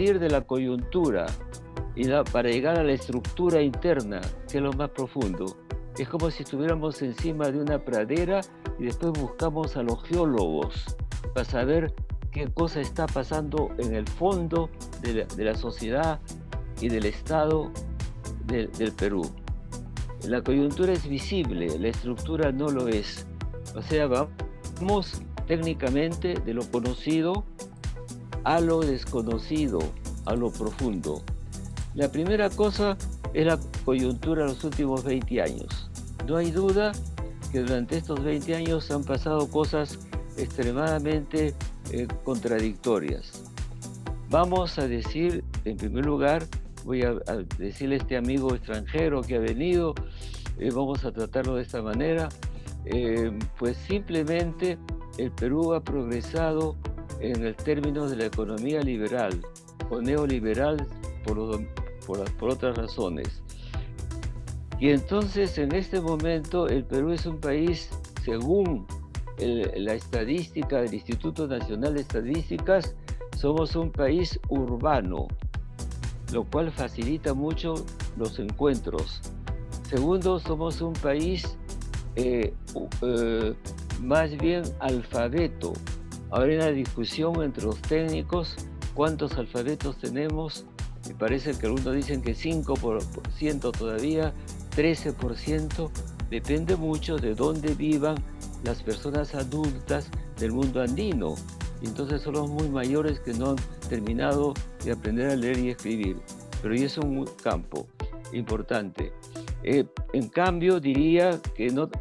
partir de la coyuntura para llegar a la estructura interna, que es lo más profundo. Es como si estuviéramos encima de una pradera y después buscamos a los geólogos para saber qué cosa está pasando en el fondo de la sociedad y del Estado del Perú. La coyuntura es visible, la estructura no lo es. O sea, vamos técnicamente de lo conocido a lo desconocido, a lo profundo. La primera cosa es la coyuntura de los últimos 20 años. No hay duda que durante estos 20 años han pasado cosas extremadamente contradictorias. Vamos a decir, en primer lugar, voy a decirle a este amigo extranjero que ha venido, vamos a tratarlo de esta manera, pues simplemente el Perú ha progresado en el término de la economía liberal o neoliberal por otras razones. Y entonces en este momento el Perú es un país, según la estadística del Instituto Nacional de Estadísticas, somos un país urbano, lo cual facilita mucho los encuentros. Segundo, somos un país más bien alfabeto. Ahora hay una discusión entre los técnicos, ¿cuántos alfabetos tenemos? Me parece que algunos dicen que 5% todavía, 13%, depende mucho de dónde vivan las personas adultas del mundo andino. Entonces son los muy mayores que no han terminado de aprender a leer y escribir. Pero ya es un campo importante. En cambio, diría que no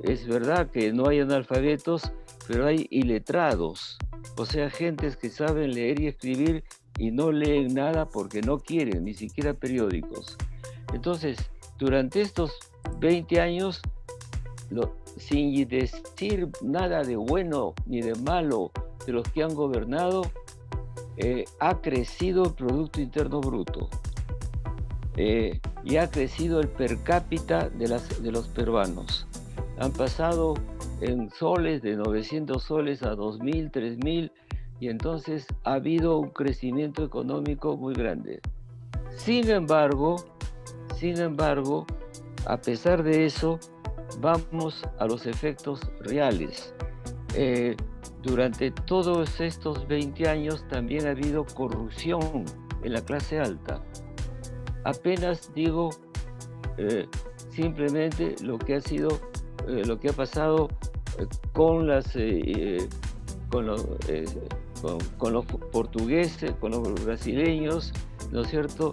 es verdad que no hay analfabetos, pero hay iletrados. O sea, gentes que saben leer y escribir y no leen nada porque no quieren, ni siquiera periódicos. Entonces, durante estos 20 años, sin decir nada de bueno ni de malo de los que han gobernado, ha crecido el Producto Interno Bruto y ha crecido el per cápita de los peruanos. Han pasado en soles, de 900 soles a 2.000, 3.000, y entonces ha habido un crecimiento económico muy grande. Sin embargo, a pesar de eso, vamos a los efectos reales. Durante todos estos 20 años también ha habido corrupción en la clase alta. Apenas digo simplemente lo que ha pasado con los portugueses, con los brasileños, ¿no es cierto?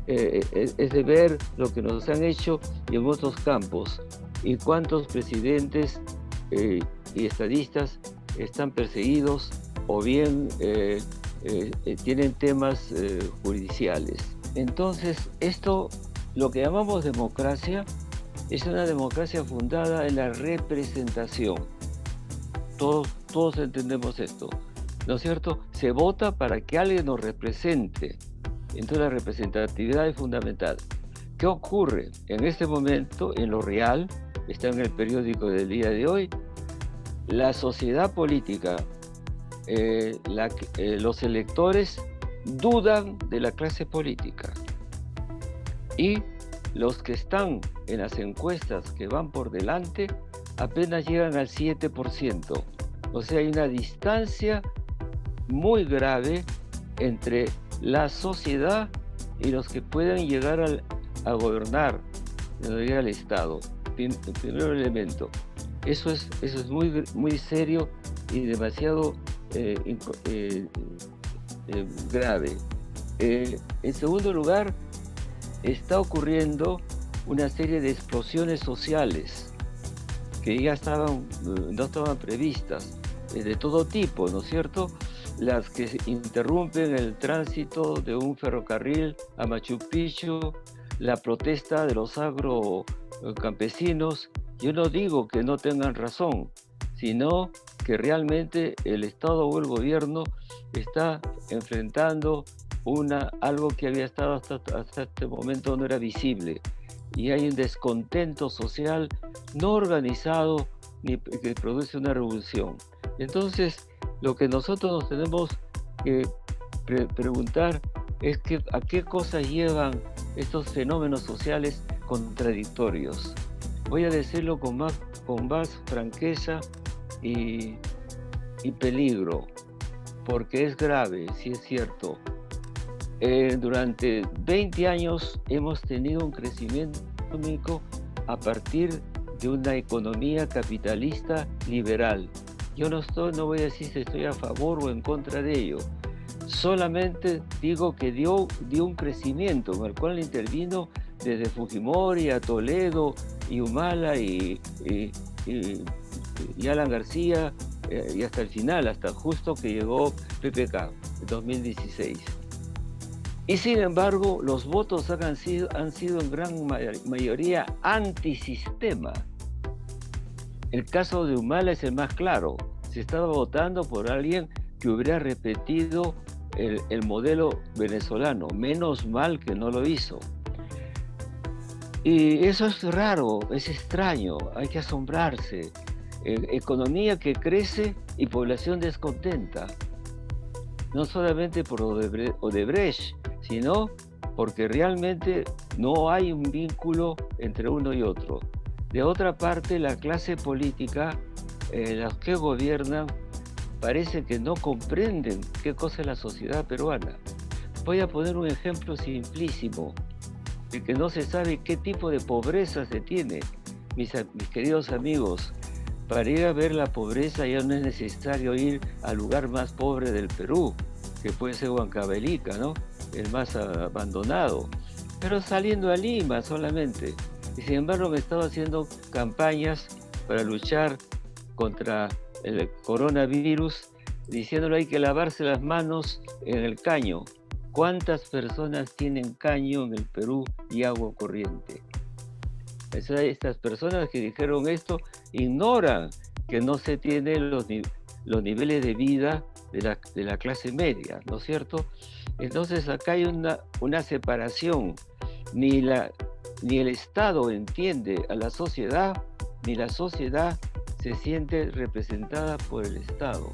Es de ver lo que nos han hecho y en otros campos, y cuántos presidentes y estadistas están perseguidos o bien tienen temas judiciales. Entonces, esto, lo que llamamos democracia, es una democracia fundada en la representación. Todos entendemos esto, ¿no es cierto? Se vota para que alguien nos represente. Entonces la representatividad es fundamental. ¿Qué ocurre? En este momento, en lo real, está en el periódico del día de hoy, la sociedad política, los electores dudan de la clase política. Y los que están en las encuestas que van por delante apenas llegan al 7%. O sea, hay una distancia muy grave entre la sociedad y los que puedan llegar a gobernar, llegar al Estado. El primer elemento. Eso es muy, muy serio y demasiado grave. En segundo lugar, está ocurriendo una serie de explosiones sociales que ya no estaban previstas, de todo tipo, ¿no es cierto? Las que interrumpen el tránsito de un ferrocarril a Machu Picchu, la protesta de los agrocampesinos. Yo no digo que no tengan razón, sino que realmente el Estado o el gobierno está enfrentando algo que había estado hasta este momento no era visible, y hay un descontento social no organizado ni que produce una revolución. Entonces, lo que nosotros nos tenemos que preguntar es que, a qué cosas llevan estos fenómenos sociales contradictorios. Voy a decirlo con más franqueza y peligro, porque es grave, sí es cierto. Durante 20 años hemos tenido un crecimiento económico a partir de una economía capitalista liberal. Yo no voy a decir si estoy a favor o en contra de ello. Solamente digo que dio un crecimiento en el cual intervino desde Fujimori a Toledo y Humala y Alan García y hasta el final, hasta justo que llegó PPK en 2016. Y sin embargo, los votos han sido en gran mayoría antisistema. El caso de Humala es el más claro. Se estaba votando por alguien que hubiera repetido el modelo venezolano. Menos mal que no lo hizo. Y eso es raro, es extraño, hay que asombrarse. Economía que crece y población descontenta. No solamente por Odebrecht, sino porque realmente no hay un vínculo entre uno y otro. De otra parte, la clase política, los que gobiernan, parece que no comprenden qué cosa es la sociedad peruana. Voy a poner un ejemplo simplísimo, de que no se sabe qué tipo de pobreza se tiene. Mis queridos amigos, para ir a ver la pobreza ya no es necesario ir al lugar más pobre del Perú, que puede ser Huancavelica, ¿no? El más abandonado, pero saliendo a Lima solamente. Y sin embargo me estaba haciendo campañas para luchar contra el coronavirus, diciéndole hay que lavarse las manos en el caño. ¿Cuántas personas tienen caño en el Perú y agua corriente? Estas personas que dijeron esto ignoran que no se tienen los niveles de vida de la clase media, ¿no es cierto? Entonces acá hay una separación. Ni el Estado entiende a la sociedad, ni la sociedad se siente representada por el Estado.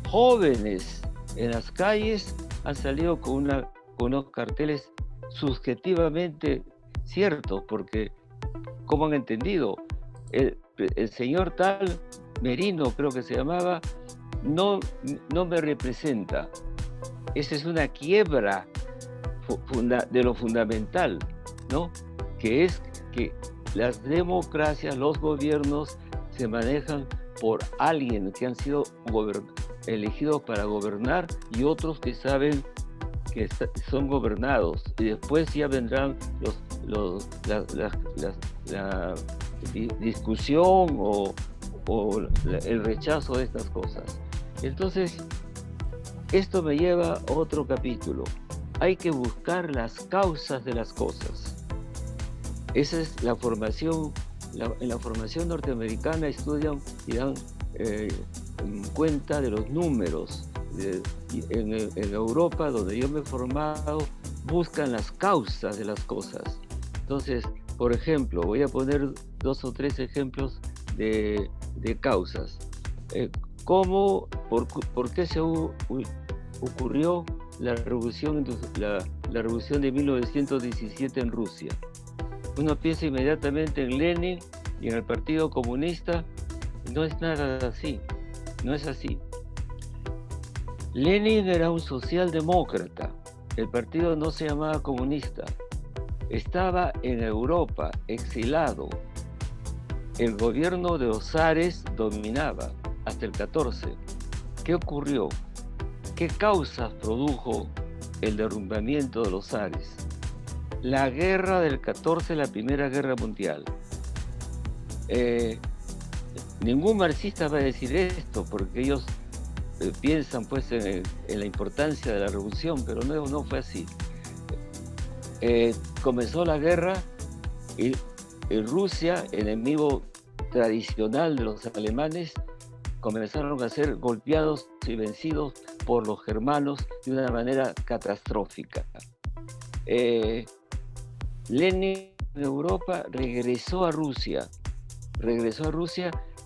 Jóvenes en las calles han salido con unos carteles subjetivamente ciertos, porque ¿cómo han entendido? El señor tal, Merino creo que se llamaba, no me representa. Esa es una quiebra de lo fundamental, ¿no? Que es que las democracias, los gobiernos se manejan por alguien que han sido elegidos para gobernar y otros que saben que son gobernados, y después ya vendrán la discusión o el rechazo de estas cosas. Entonces, esto me lleva a otro capítulo. Hay que buscar las causas de las cosas. Esa es la formación. En la formación norteamericana estudian y dan cuenta de los números. En Europa, donde yo me he formado, buscan las causas de las cosas. Entonces, por ejemplo, voy a poner 2 o 3 ejemplos de causas. ¿Por qué se ocurrió la revolución de 1917 en Rusia? Uno piensa inmediatamente en Lenin y en el Partido Comunista. No es nada así, no es así. Lenin era un socialdemócrata, el partido no se llamaba comunista, estaba en Europa, exilado. El gobierno de los zares dominaba hasta el 14. ¿Qué ocurrió? ¿Qué causas produjo el derrumbamiento de los zares? La guerra del 14, la Primera Guerra Mundial. Ningún marxista va a decir esto, porque ellos piensan pues en la importancia de la revolución, pero no fue así. Comenzó la guerra y Rusia, enemigo tradicional de los alemanes, comenzaron a ser golpeados y vencidos por los germanos de una manera catastrófica. Lenin en Europa regresó a Rusia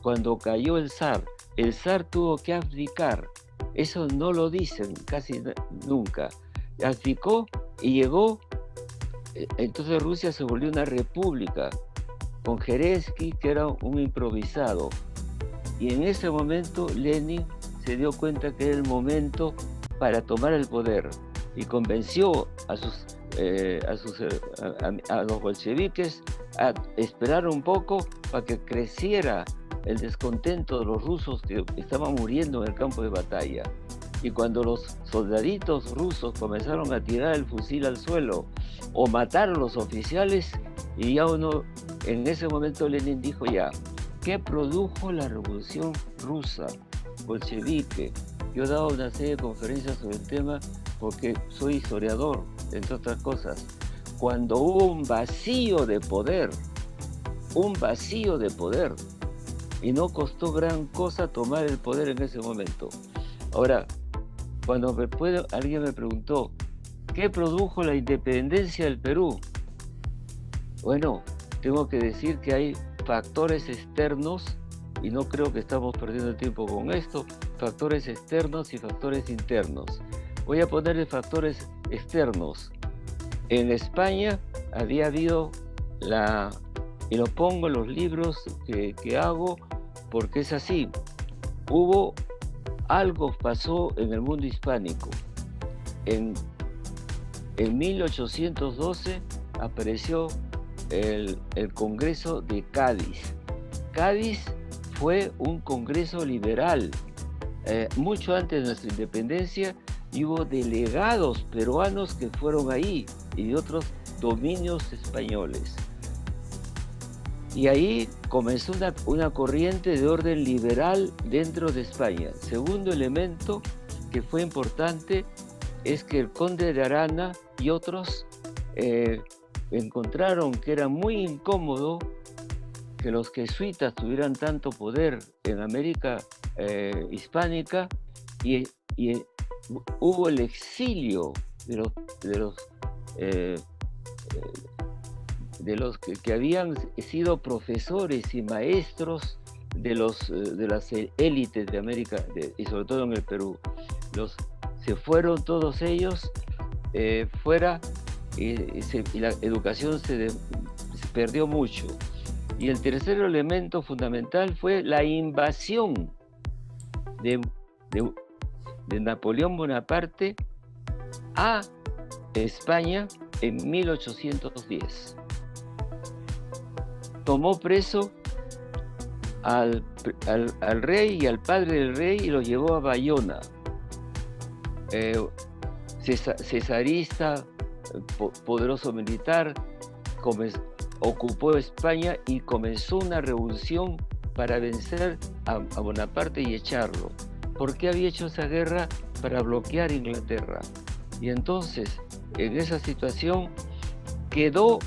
cuando cayó el zar. El zar tuvo que abdicar Eso no lo dicen casi nunca. Abdicó y llegó, entonces Rusia se volvió una república, con Kerensky, que era un improvisado. Y en ese momento Lenin se dio cuenta que era el momento para tomar el poder y convenció a los bolcheviques a esperar un poco para que creciera el descontento de los rusos que estaban muriendo en el campo de batalla. Y cuando los soldaditos rusos comenzaron a tirar el fusil al suelo o matar a los oficiales, y ya en ese momento Lenin dijo ya, ¿qué produjo la revolución rusa bolchevique? Yo he dado una serie de conferencias sobre el tema porque soy historiador, entre otras cosas. Cuando hubo un vacío de poder, y no costó gran cosa tomar el poder en ese momento. Ahora, cuando alguien me preguntó, ¿qué produjo la independencia del Perú? Bueno, tengo que decir que hay factores externos, y no creo que estamos perdiendo tiempo con esto, factores externos y factores internos. Voy a ponerle factores externos. En España había habido y lo pongo en los libros que hago, porque es así, algo pasó en el mundo hispánico. En 1812 apareció el Congreso de Cádiz. Cádiz fue un congreso liberal, mucho antes de nuestra independencia, y hubo delegados peruanos que fueron ahí y de otros dominios españoles. Y ahí comenzó una corriente de orden liberal dentro de España. Segundo elemento que fue importante es que el conde de Arana y otros encontraron que era muy incómodo que los jesuitas tuvieran tanto poder en América hispánica, y hubo el exilio de los que habían sido profesores y maestros de las élites de América, y sobre todo en el Perú. Se fueron todos ellos fuera, y la educación se perdió mucho. Y el tercer elemento fundamental fue la invasión de Napoleón Bonaparte a España en 1810. Tomó preso al rey y al padre del rey y lo llevó a Bayona. Cesarista, poderoso militar, ocupó España y comenzó una revolución para vencer a Bonaparte y echarlo. ¿Por qué había hecho esa guerra? Para bloquear Inglaterra. Y entonces, en esa situación, quedó,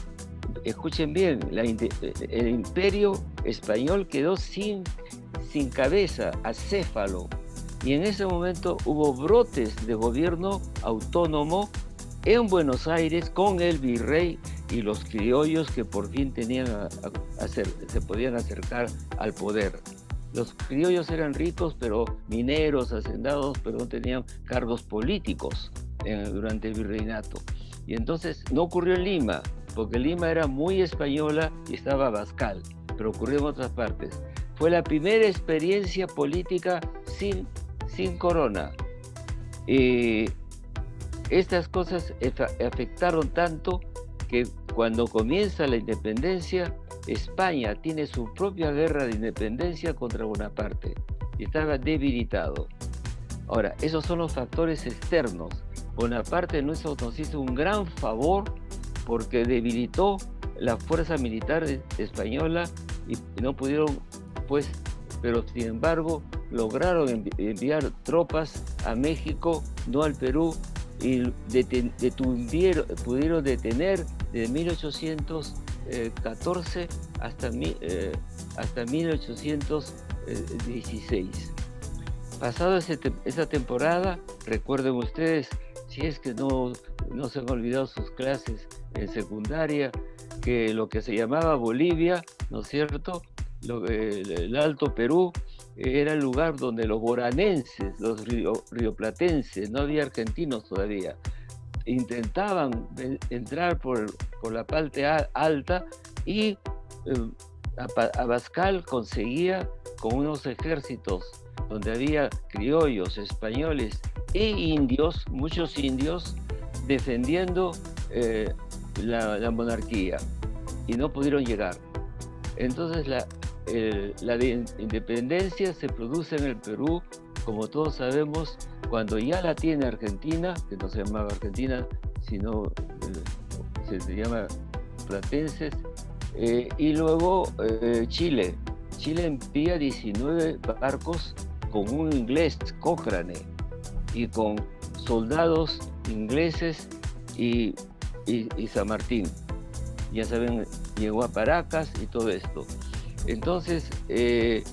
escuchen bien, el imperio español quedó sin cabeza, acéfalo. Y en ese momento hubo brotes de gobierno autónomo en Buenos Aires con el virrey y los criollos que por fin se podían acercar al poder. Los criollos eran ricos, pero mineros, hacendados, pero no tenían cargos políticos durante el virreinato. Y entonces no ocurrió en Lima, porque Lima era muy española y estaba Abascal, pero ocurrió en otras partes. Fue la primera experiencia política sin corona. Y estas cosas afectaron tanto que cuando comienza la independencia, España tiene su propia guerra de independencia contra Bonaparte y estaba debilitado. Ahora, esos son los factores externos. Bonaparte nos hizo un gran favor porque debilitó la fuerza militar española y no pudieron, pues, pero sin embargo lograron enviar tropas a México, no al Perú, y pudieron detener de 1814 hasta 1816. Pasado esa temporada, recuerden ustedes, si es que no se han olvidado sus clases en secundaria, que lo que se llamaba Bolivia, ¿no es cierto?, el Alto Perú, era el lugar donde los boranenses, los rioplatenses, no había argentinos todavía, intentaban entrar por la parte alta y Abascal conseguía con unos ejércitos donde había criollos, españoles e indios, muchos indios, defendiendo la monarquía, y no pudieron llegar. Entonces la independencia se produce en el Perú, como todos sabemos, cuando ya la tiene Argentina, que no se llamaba Argentina, sino se llama Platenses, y luego Chile. Chile envía 19 barcos con un inglés, Cochrane, y con soldados ingleses y San Martín. Ya saben, llegó a Paracas y todo esto. Entonces, el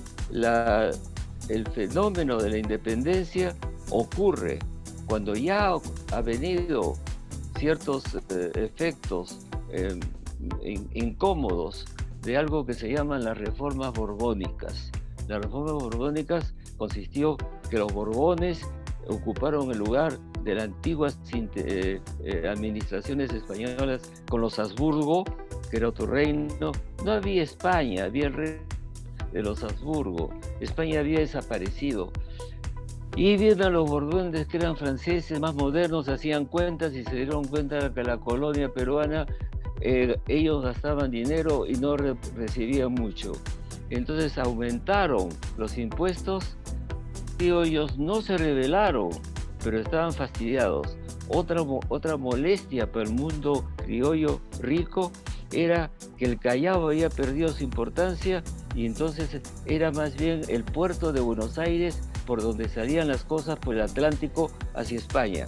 fenómeno de la independencia ocurre cuando ya ha venido ciertos efectos incómodos de algo que se llaman las reformas borbónicas. Las reformas borbónicas consistió que los Borbones ocuparon el lugar de las antiguas administraciones españolas con los Habsburgo, que era otro reino. No había España, había el rey de los Habsburgo. España había desaparecido. Y vienen los Borbones, que eran franceses, más modernos, hacían cuentas y se dieron cuenta que la colonia peruana, ellos gastaban dinero y no recibían mucho. Entonces aumentaron los impuestos y ellos no se rebelaron, pero estaban fastidiados. Otra molestia para el mundo criollo rico era que el Callao había perdido su importancia y entonces era más bien el puerto de Buenos Aires por donde salían las cosas por el Atlántico hacia España.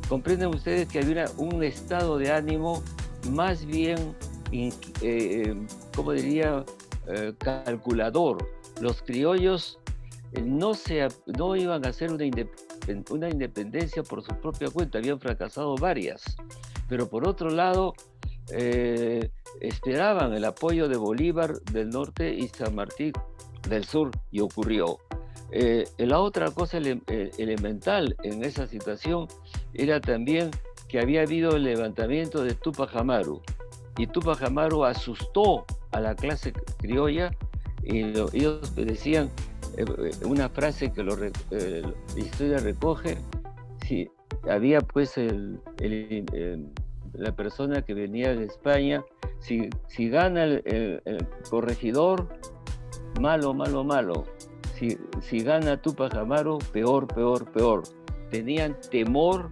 Comprenden ustedes que había un estado de ánimo más bien, ¿cómo diría?, calculador. Los criollos no iban a hacer una independencia por su propia cuenta, habían fracasado varias, pero por otro lado esperaban el apoyo de Bolívar del norte y San Martín del sur, y ocurrió. La otra cosa elemental en esa situación era también que había habido el levantamiento de Túpac Amaru, y Túpac Amaru asustó a la clase criolla, y ellos decían una frase que la historia recoge. Sí, había pues la persona que venía de España, si gana el corregidor, malo, malo, malo. Si gana Túpac Amaru, peor, peor, peor. Tenían temor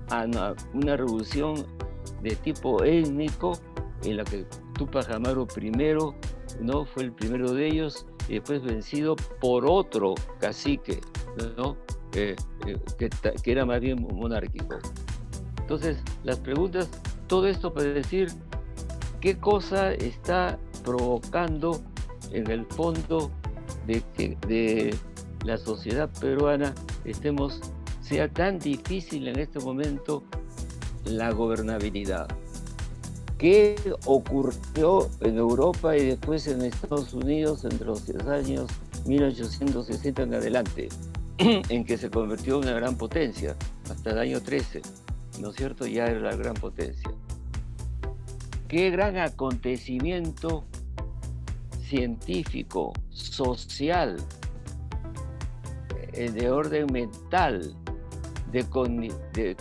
a una revolución de tipo étnico, en la que Túpac Amaru primero, ¿no?, fue el primero de ellos, y después vencido por otro cacique, ¿no?, que era más bien monárquico. Entonces, las preguntas, todo esto para decir qué cosa está provocando en el fondo de que de la sociedad peruana sea tan difícil en este momento la gobernabilidad. ¿Qué ocurrió en Europa y después en Estados Unidos entre los años 1860 en adelante, en que se convirtió en una gran potencia, hasta el año 13, ¿no es cierto?, ya era la gran potencia? ¿Qué gran acontecimiento científico, social, de orden mental, de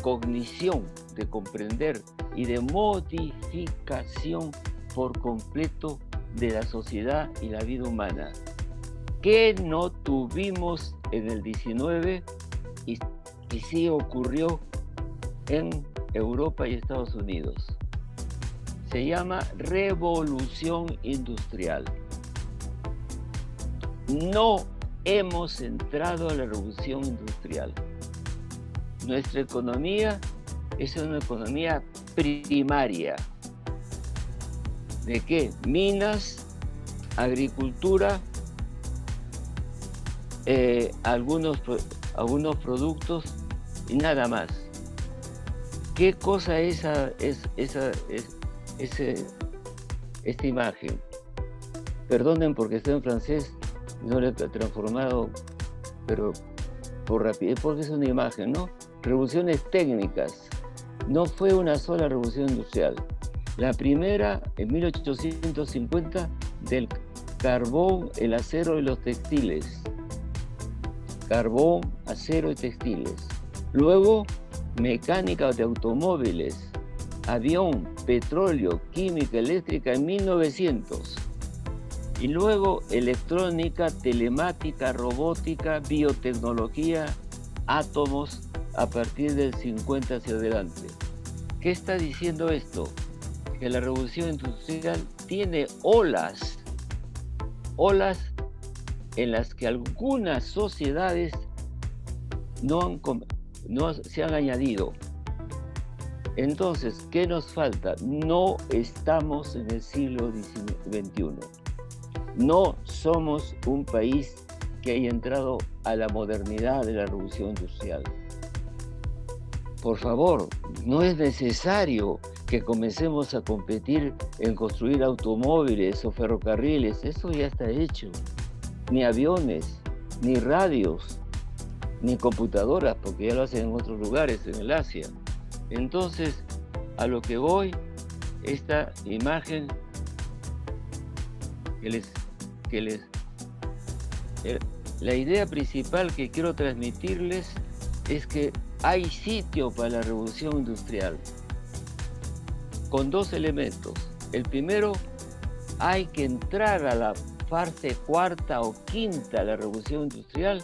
cognición, de comprender y de modificación por completo de la sociedad y la vida humana, que no tuvimos en el 19 y sí ocurrió en Europa y Estados Unidos? Se llama revolución industrial. No hemos entrado a la revolución industrial. Nuestra economía es una economía primaria. ¿De qué? Minas, agricultura, algunos productos y nada más. ¿Qué cosa es esta imagen? Perdonen porque estoy en francés, no lo he transformado, pero por rapidez, porque es una imagen, ¿no? Revoluciones técnicas. No fue una sola revolución industrial. La primera, en 1850, del carbón, el acero y los textiles. Carbón, acero y textiles. Luego, mecánica de automóviles, avión, petróleo, química eléctrica en 1900. Y luego electrónica, telemática, robótica, biotecnología, átomos a partir del 50 hacia adelante. ¿Qué está diciendo esto? Que la revolución industrial tiene olas en las que algunas sociedades no se han añadido. Entonces, ¿qué nos falta? No estamos en el siglo XXI. No somos un país que haya entrado a la modernidad de la revolución industrial. Por favor, no es necesario que comencemos a competir en construir automóviles o ferrocarriles. Eso ya está hecho. Ni aviones, ni radios, ni computadoras, porque ya lo hacen en otros lugares, en el Asia. Entonces, a lo que voy, esta imagen la idea principal que quiero transmitirles es que hay sitio para la revolución industrial, con dos elementos. El primero, hay que entrar a la fase cuarta o quinta de la revolución industrial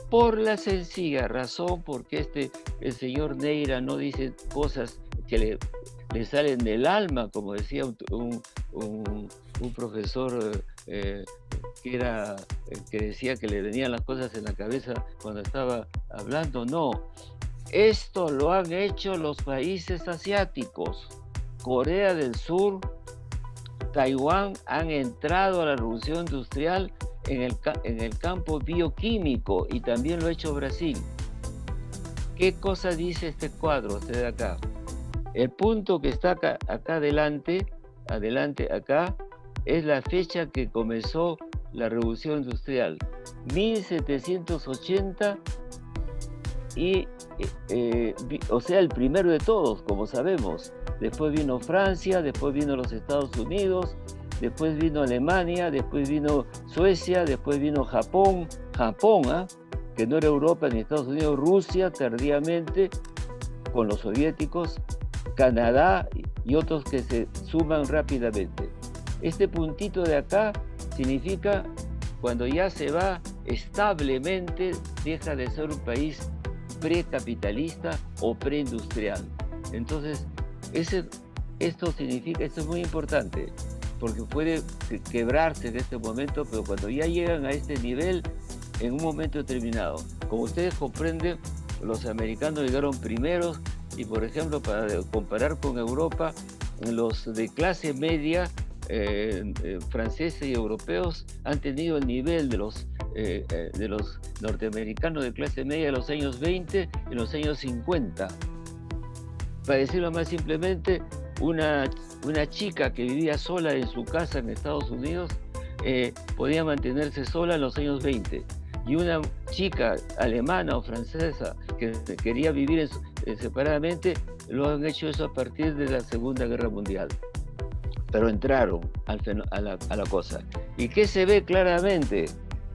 por la sencilla razón porque el señor Neira no dice cosas que le salen del alma, como decía un profesor que decía que le venían las cosas en la cabeza cuando estaba hablando. No, esto lo han hecho los países asiáticos. Corea del Sur, Taiwán han entrado a la revolución industrial en el campo bioquímico, y también lo ha hecho Brasil. ¿Qué cosa dice este cuadro, este de acá? El punto que está acá adelante, acá, es la fecha que comenzó la revolución industrial, 1780, o sea, el primero de todos, como sabemos. Después vino Francia, después vino los Estados Unidos, después vino Alemania, después vino Suecia, después vino Japón, que no era Europa ni Estados Unidos, Rusia tardíamente, con los soviéticos, Canadá y otros que se suman rápidamente. Este puntito de acá significa cuando ya se va establemente, deja de ser un país precapitalista o preindustrial. Entonces, esto es muy importante, porque puede quebrarse en este momento, pero cuando ya llegan a este nivel, en un momento determinado. Como ustedes comprenden, los americanos llegaron primeros, y por ejemplo, para comparar con Europa, los de clase media, franceses y europeos, han tenido el nivel de los norteamericanos de clase media de los años 20 y los años 50. Para decirlo más simplemente, una chica que vivía sola en su casa en Estados Unidos podía mantenerse sola en los años 20. Y una chica alemana o francesa que quería vivir separadamente, lo han hecho eso a partir de la Segunda Guerra Mundial. Pero entraron a la cosa. ¿Y qué se ve claramente?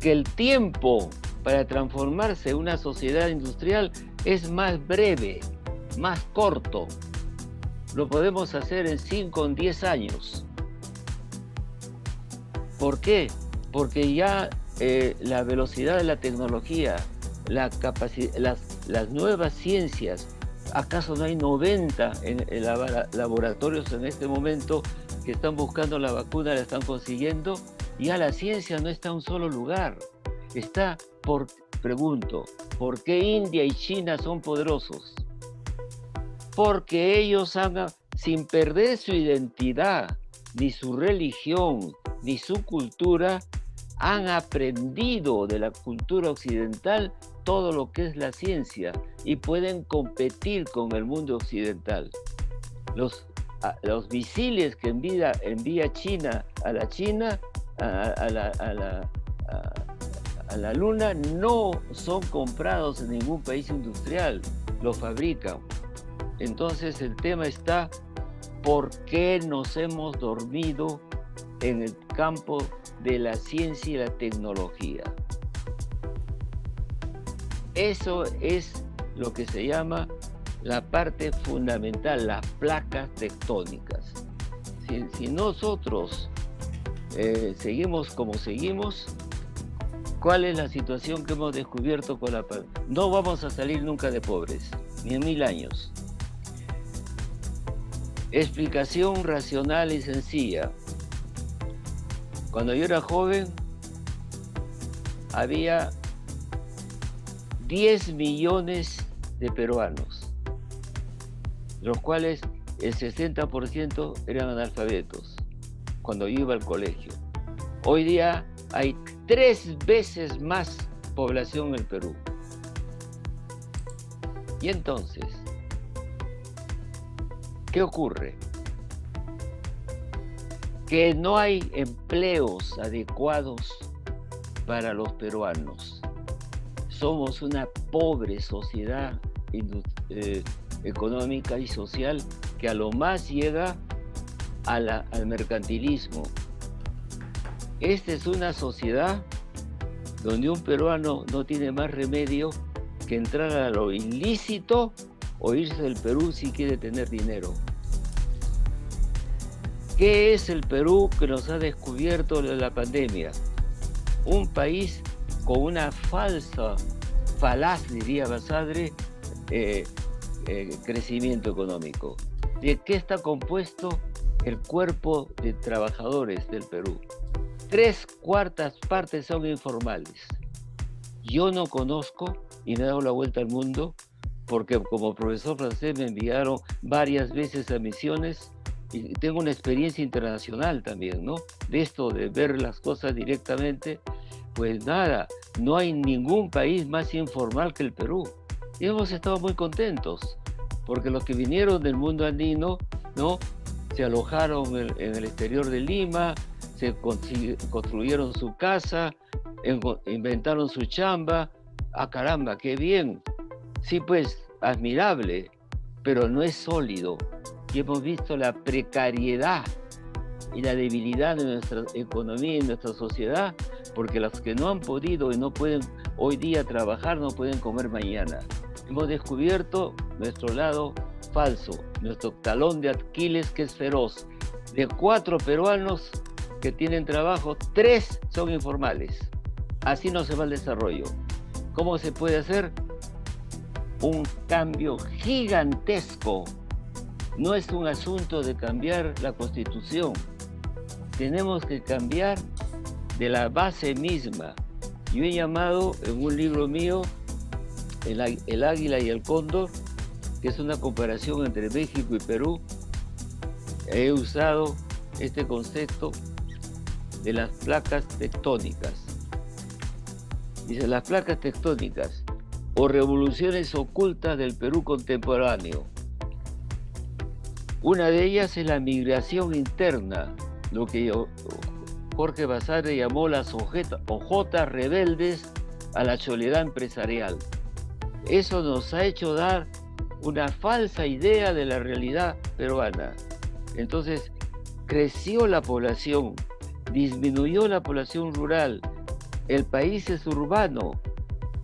Que el tiempo para transformarse en una sociedad industrial es más breve, más corto. Lo podemos hacer en 5 o 10 años. ¿Por qué? Porque ya la velocidad de la tecnología, las nuevas ciencias, ¿acaso no hay 90 laboratorios en este momento que están buscando la vacuna, la están consiguiendo? Ya la ciencia no está en un solo lugar. Pregunto, ¿por qué India y China son poderosos? Porque ellos sin perder su identidad, ni su religión, ni su cultura, han aprendido de la cultura occidental todo lo que es la ciencia y pueden competir con el mundo occidental. Los misiles que envía China a a la Luna no son comprados en ningún país industrial, los fabrican. Entonces el tema está, ¿por qué nos hemos dormido en el campo de la ciencia y la tecnología? Eso es lo que se llama la parte fundamental, las placas tectónicas. Si nosotros seguimos como seguimos, ¿cuál es la situación que hemos descubierto con la pandemia? No vamos a salir nunca de pobres, ni en 1000 años. Explicación racional y sencilla. Cuando yo era joven, había 10 millones de peruanos, los cuales el 60% eran analfabetos cuando yo iba al colegio. Hoy día hay 3 veces más población en el Perú. Y entonces, ¿qué ocurre? Que no hay empleos adecuados para los peruanos. Somos una pobre sociedad económica y social que a lo más llega al mercantilismo. Esta es una sociedad donde un peruano no tiene más remedio que entrar a lo ilícito o irse del Perú si quiere tener dinero. ¿Qué es el Perú que nos ha descubierto la pandemia? Un país con una falaz, diría Basadre, crecimiento económico. ¿De qué está compuesto el cuerpo de trabajadores del Perú? 3/4 partes son informales. Yo no conozco, y me he dado la vuelta al mundo, porque como profesor francés me enviaron varias veces a misiones, y tengo una experiencia internacional también, ¿no? De esto, de ver las cosas directamente. Pues nada, no hay ningún país más informal que el Perú. Y hemos estado muy contentos, porque los que vinieron del mundo andino, ¿no?, se alojaron en el exterior de Lima, se construyeron su casa, inventaron su chamba. ¡Ah, caramba, qué bien! Sí, pues, admirable, pero no es sólido. Y hemos visto la precariedad y la debilidad de nuestra economía y nuestra sociedad, porque los que no han podido y no pueden hoy día trabajar, no pueden comer mañana. Hemos descubierto nuestro lado falso, nuestro talón de Aquiles, que es feroz. De 4 peruanos que tienen trabajo, 3 son informales. Así no se va el desarrollo. ¿Cómo se puede hacer? Un cambio gigantesco. No es un asunto de cambiar la Constitución. Tenemos que cambiar de la base misma. Yo he llamado en un libro mío el águila y el cóndor, que es una comparación entre México y Perú. He usado este concepto de las placas tectónicas. Dice, las placas tectónicas o revoluciones ocultas del Perú contemporáneo. Una de ellas es la migración interna, lo que Jorge Basadre llamó las ojotas rebeldes a la soledad empresarial. Eso nos ha hecho dar una falsa idea de la realidad peruana. Entonces, creció la población, disminuyó la población rural, el país es urbano,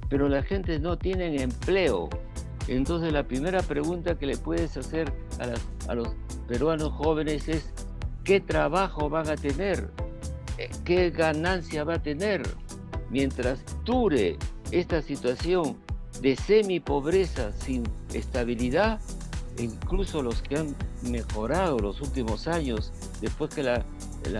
pero la gente no tiene empleo. Entonces, la primera pregunta que le puedes hacer a los peruanos jóvenes es: ¿qué trabajo van a tener? ¿Qué ganancia va a tener? Mientras dure esta situación de semipobreza sin estabilidad, incluso los que han mejorado los últimos años, después que la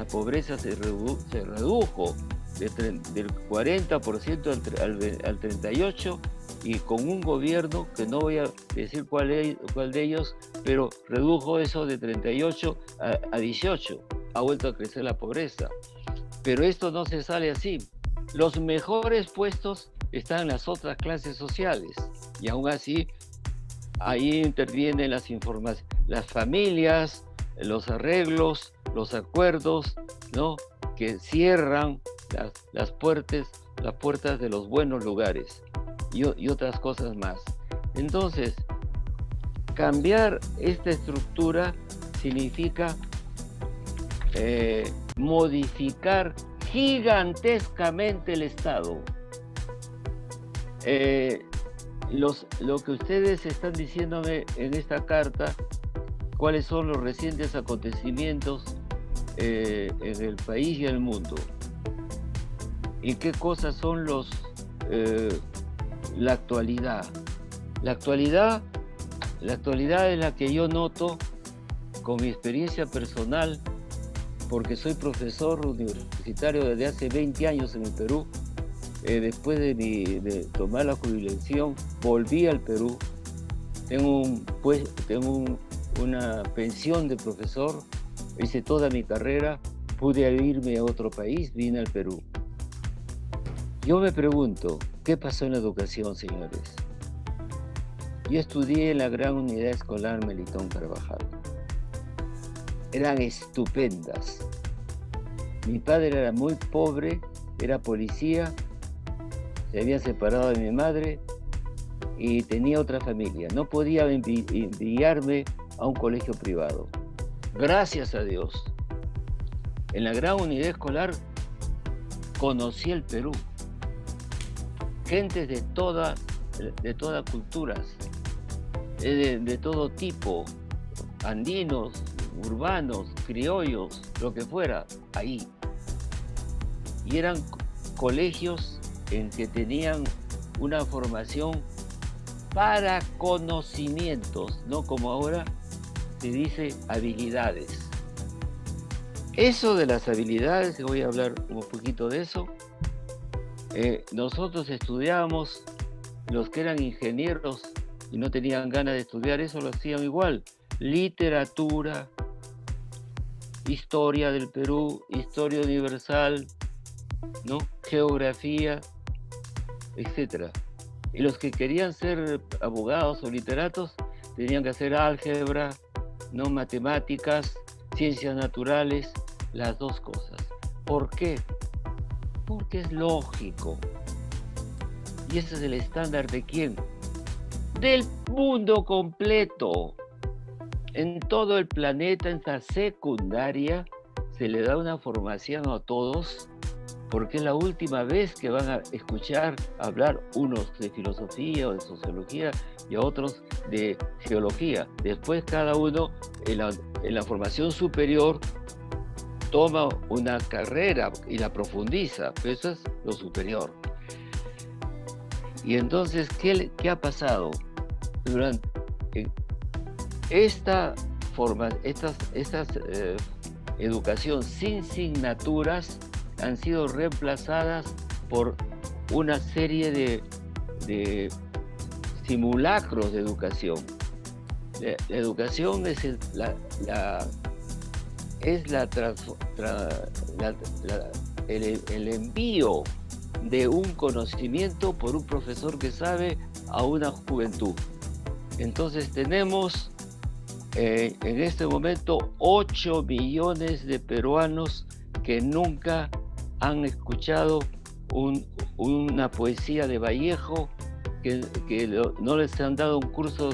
pobreza se redujo del 40% al 38%, y con un gobierno que no voy a decir cuál de ellos, pero redujo eso de 38 a 18, ha vuelto a crecer la pobreza. Pero esto no se sale así. Los mejores puestos están en las otras clases sociales, y aún así ahí intervienen las familias, los arreglos, los acuerdos, ¿no?, que cierran las puertas las puertas de los buenos lugares y otras cosas más. Entonces, cambiar esta estructura significa modificar gigantescamente el Estado. Lo que ustedes están diciéndome en esta carta, cuáles son los recientes acontecimientos en el país y el mundo, y qué cosas son la actualidad. La actualidad es la que yo noto con mi experiencia personal, porque soy profesor universitario desde hace 20 años en el Perú. Después de tomar la jubilación, volví al Perú. Tengo una pensión de profesor, hice toda mi carrera, pude irme a otro país, vine al Perú. Yo me pregunto, ¿qué pasó en la educación, señores? Yo estudié en la Gran Unidad Escolar Melitón Carvajal. Eran estupendas. Mi padre era muy pobre, era policía, se había separado de mi madre y tenía otra familia. No podía enviarme a un colegio privado. Gracias a Dios, en la Gran Unidad Escolar conocí el Perú. Gentes de todas culturas, de todo tipo, andinos, urbanos, criollos, lo que fuera, ahí. Y eran colegios en que tenían una formación para conocimientos, no como ahora se dice habilidades. Eso de las habilidades, voy a hablar un poquito de eso. Nosotros estudiábamos, los que eran ingenieros y no tenían ganas de estudiar eso, lo hacían igual. Literatura, historia del Perú, historia universal, ¿no? Geografía, etc. Y los que querían ser abogados o literatos tenían que hacer álgebra, no matemáticas, ciencias naturales, las dos cosas. ¿Por qué? Porque es lógico. Y ese es el estándar ¿de quién? Del mundo completo. En todo el planeta, en la secundaria, se le da una formación a todos, porque es la última vez que van a escuchar hablar unos de filosofía o de sociología y a otros de geología. Después cada uno en la formación superior toma una carrera y la profundiza, pero eso es lo superior. Y entonces, ¿qué ha pasado? Durante esta educación sin asignaturas han sido reemplazadas por una serie de simulacros de educación. La educación es el envío de un conocimiento por un profesor que sabe a una juventud. Entonces tenemos en este momento 8 millones de peruanos que nunca han escuchado una poesía de Vallejo, que no les han dado un curso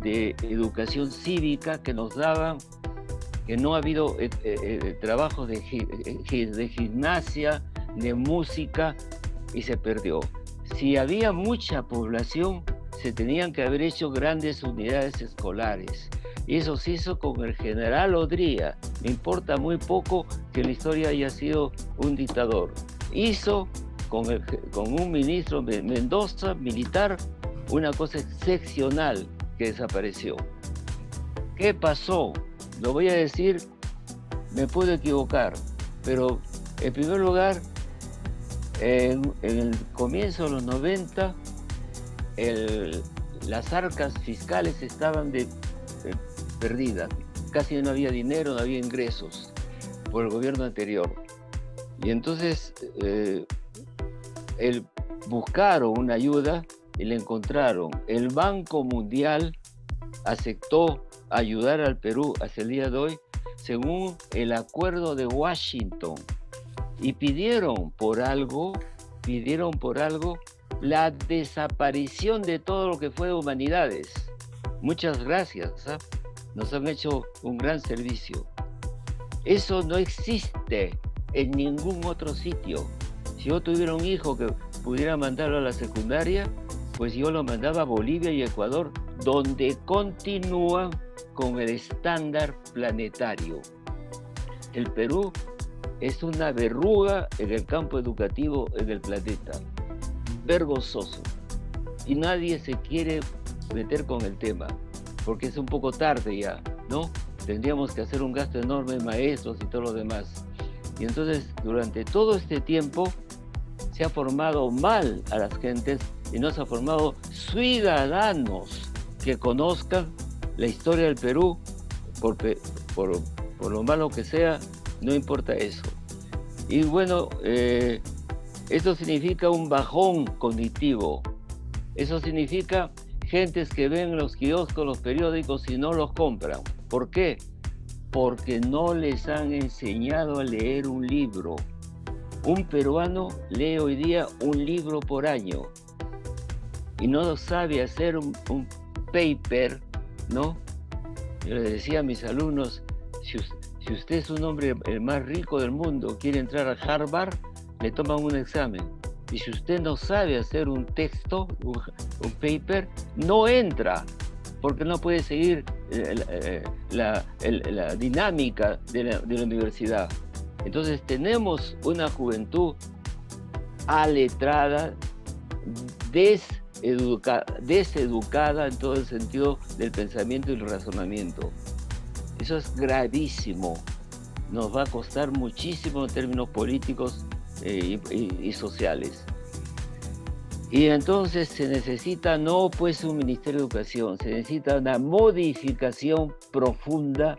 de educación cívica que nos daban, que no ha habido trabajos de gimnasia, de música, y se perdió. Si había mucha población, se tenían que haber hecho grandes unidades escolares. Y eso se hizo con el general Odría. Me importa muy poco que en la historia haya sido un dictador. Hizo con un ministro Mendoza, militar, una cosa excepcional que desapareció. ¿Qué pasó? Lo voy a decir, me puedo equivocar, pero en primer lugar, en el comienzo de los 90, las arcas fiscales estaban perdidas. Casi no había dinero, no había ingresos por el gobierno anterior. Y entonces buscaron una ayuda y la encontraron. El Banco Mundial aceptó ayudar al Perú hasta el día de hoy según el acuerdo de Washington, y pidieron por algo pidieron por algo la desaparición de todo lo que fue humanidades. Muchas gracias, ¿eh? Nos han hecho un gran servicio. Eso no existe en ningún otro sitio. Si yo tuviera un hijo que pudiera mandarlo a la secundaria, pues yo lo mandaba a Bolivia y Ecuador, donde continúan con el estándar planetario. El Perú es una verruga en el campo educativo en el planeta, vergonzoso. Y nadie se quiere meter con el tema, porque es un poco tarde ya, ¿no? Tendríamos que hacer un gasto enorme en maestros y todo lo demás. Y entonces, durante todo este tiempo, se ha formado mal a las gentes y no se ha formado ciudadanos que conozcan la historia del Perú, por lo malo que sea, no importa eso. Y bueno, esto significa un bajón cognitivo. Eso significa gentes que ven los kioscos, los periódicos y no los compran. ¿Por qué? Porque no les han enseñado a leer un libro. Un peruano lee hoy día un libro por año y no sabe hacer un paper, ¿no? Yo le decía a mis alumnos, si usted es un hombre el más rico del mundo, quiere entrar a Harvard, le toman un examen. Y si usted no sabe hacer un texto, un paper, no entra, porque no puede seguir la dinámica de la universidad. Entonces tenemos una juventud aletrada, deseducada en todo el sentido del pensamiento y el razonamiento. Eso es gravísimo. Nos va a costar muchísimo en términos políticos y sociales. Y entonces se necesita no pues un Ministerio de Educación, se necesita una modificación profunda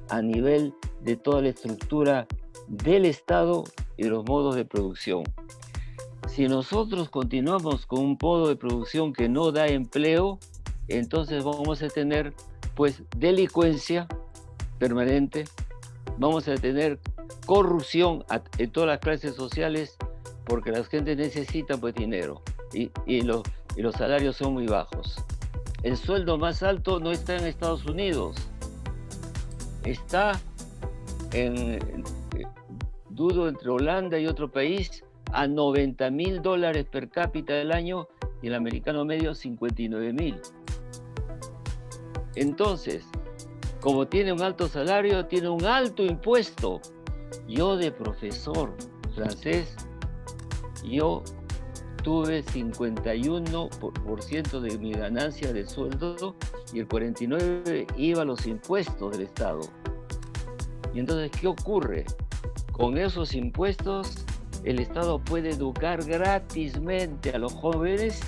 a nivel de toda la estructura del Estado y de los modos de producción. Si nosotros continuamos con un modo de producción que no da empleo, entonces vamos a tener pues delincuencia permanente, vamos a tener corrupción en todas las clases sociales, porque las gentes necesitan pues dinero y los salarios son muy bajos. El sueldo más alto no está en Estados Unidos, está dudo entre Holanda y otro país, a $90.000 per cápita del año, y el americano medio 59.000. Entonces, como tiene un alto salario, tiene un alto impuesto. Yo de profesor francés, yo tuve 51% de mi ganancia de sueldo y el 49% iba a los impuestos del Estado. Y entonces, ¿qué ocurre? Con esos impuestos, el Estado puede educar gratismente a los jóvenes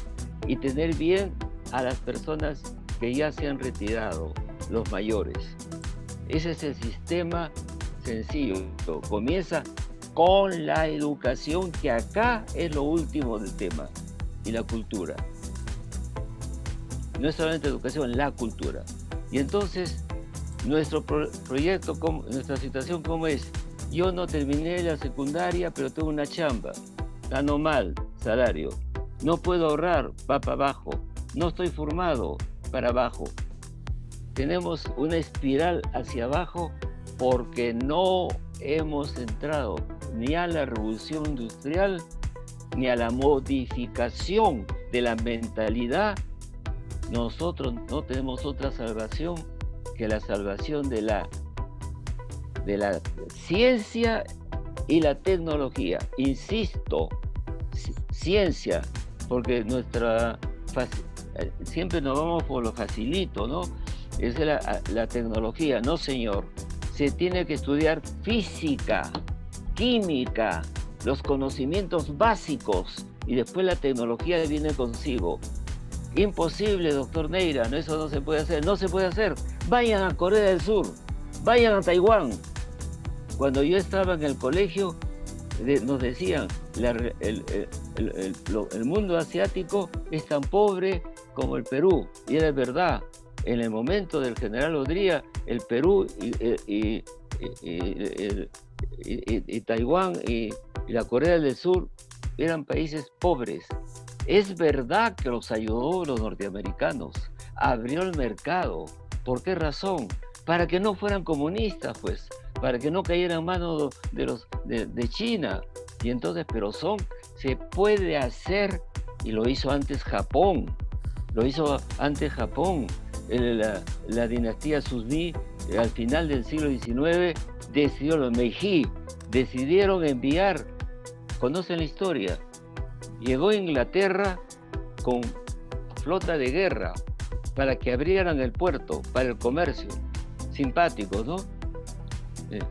y tener bien a las personas que ya se han retirado, los mayores. Ese es el sistema sencillo. Comienza con la educación, que acá es lo último del tema, y la cultura. No es solamente educación, la cultura. Y entonces, nuestro proyecto, nuestra situación, ¿cómo es? Yo no terminé la secundaria, pero tengo una chamba. Gano mal, salario. No puedo ahorrar, va para abajo. No estoy formado, para abajo. Tenemos una espiral hacia abajo porque no hemos entrado ni a la revolución industrial, ni a la modificación de la mentalidad. Nosotros no tenemos otra salvación que la salvación de la ciencia y la tecnología. Insisto, ciencia, porque siempre nos vamos por lo facilito, ¿no? Es la tecnología. No, señor. Se tiene que estudiar física, química, los conocimientos básicos, y después la tecnología viene consigo. Imposible, doctor Neira, no, eso no se puede hacer. No se puede hacer. Vayan a Corea del Sur, vayan a Taiwán. Cuando yo estaba en el colegio, nos decían, el mundo asiático es tan pobre como el Perú. Y era verdad. En el momento del general Odría, el Perú y Taiwán y la Corea del Sur eran países pobres. Es verdad que los ayudó los norteamericanos, abrió el mercado. ¿Por qué razón? Para que no fueran comunistas, pues, para que no cayeran en manos de China. Y entonces, se puede hacer, y lo hizo antes Japón, la dinastía Suzhí, al final del siglo XIX, los Meiji decidieron enviar, conocen la historia, llegó a Inglaterra con flota de guerra para que abrieran el puerto para el comercio. Simpáticos, ¿no?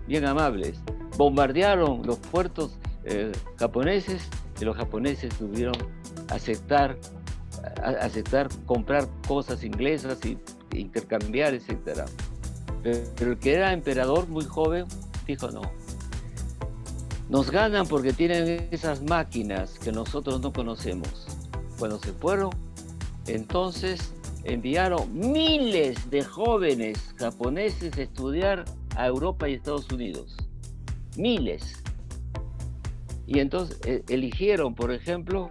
Bien amables. Bombardearon los puertos japoneses y los japoneses tuvieron aceptar comprar cosas inglesas y intercambiar, etc. Pero el que era emperador muy joven dijo no. Nos ganan porque tienen esas máquinas que nosotros no conocemos. Cuando se fueron, entonces enviaron miles de jóvenes japoneses a estudiar a Europa y Estados Unidos. Miles. Y entonces eligieron, por ejemplo,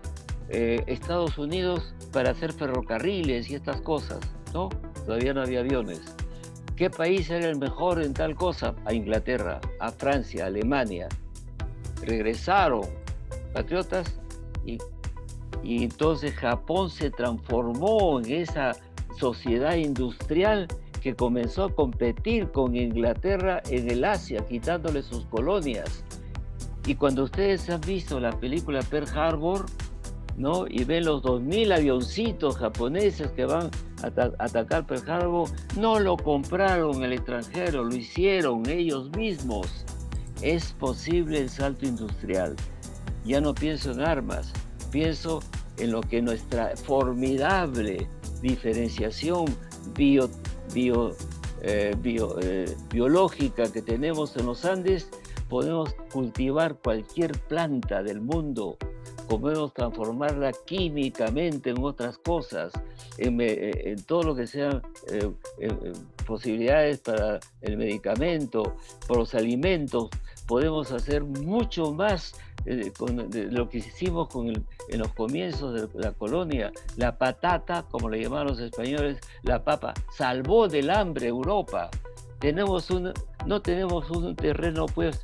Estados Unidos para hacer ferrocarriles y estas cosas, ¿no? Todavía no había aviones. ¿Qué país era el mejor en tal cosa? A Inglaterra, a Francia, a Alemania. Regresaron patriotas y entonces Japón se transformó en esa sociedad industrial que comenzó a competir con Inglaterra en el Asia, quitándole sus colonias. Y cuando ustedes han visto la película Pearl Harbor, ¿no? Y ven los 2000 avioncitos japoneses que van a atacar Pearl Harbor, no lo compraron el extranjero, lo hicieron ellos mismos. Es posible el salto industrial. Ya no pienso en armas, pienso en lo que nuestra formidable diferenciación biológica que tenemos en los Andes. Podemos cultivar cualquier planta del mundo, podemos transformarla químicamente en otras cosas, en todo lo que sean posibilidades para el medicamento, para los alimentos. Podemos hacer mucho más de lo que hicimos en los comienzos de la colonia. La patata, como le llamaban los españoles, la papa, salvó del hambre Europa. No tenemos un terreno, pues,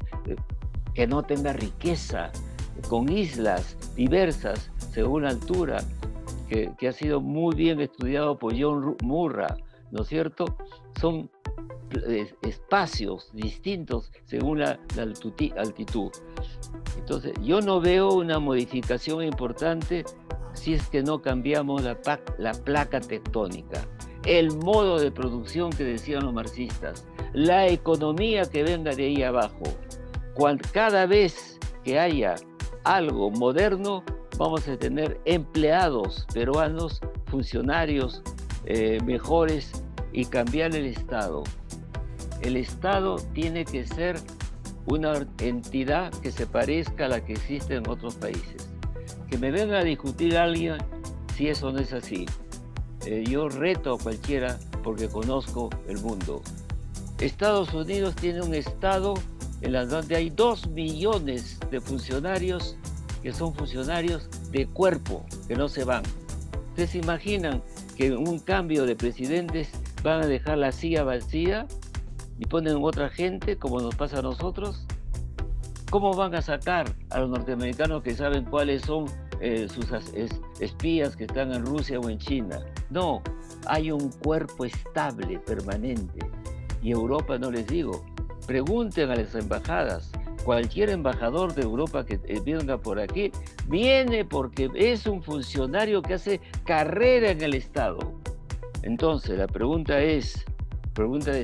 que no tenga riqueza, con islas diversas según la altura, que ha sido muy bien estudiado por John Murray, ¿no es cierto? Son espacios distintos según la altitud. Entonces, yo no veo una modificación importante si es que no cambiamos la placa tectónica, el modo de producción que decían los marxistas, la economía que venga de ahí abajo. Cada vez que haya algo moderno, vamos a tener empleados peruanos, funcionarios mejores, y cambiar el Estado. El Estado tiene que ser una entidad que se parezca a la que existe en otros países. Que me venga a discutir alguien si eso no es así. Yo reto a cualquiera porque conozco el mundo. Estados Unidos tiene un estado en donde hay 2 millones de funcionarios que son funcionarios de cuerpo, que no se van. ¿Ustedes se imaginan que en un cambio de presidentes van a dejar la silla vacía y ponen otra gente como nos pasa a nosotros? ¿Cómo van a sacar a los norteamericanos que saben cuáles son sus espías que están en Rusia o en China? No, hay un cuerpo estable, permanente. Y Europa, no les digo, pregunten a las embajadas. Cualquier embajador de Europa que venga por aquí, viene porque es un funcionario que hace carrera en el Estado. Entonces, la pregunta de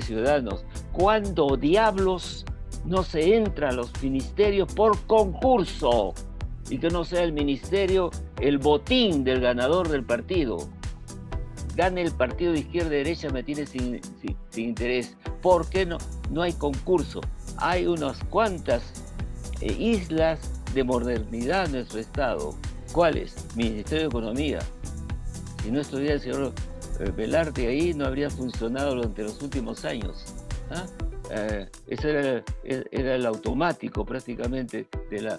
ciudadanos, ¿cuándo diablos no se entra a los ministerios por concurso? Y que no sea el ministerio el botín del ganador del partido. Gane el partido de izquierda y derecha, me tiene sin interés. ¿Por qué no? No hay concurso. Hay unas cuantas islas de modernidad en nuestro Estado. ¿Cuáles? Ministerio de Economía. Si no estuviera el señor Velarde ahí, no habría funcionado durante los últimos años. Eso era el automático prácticamente de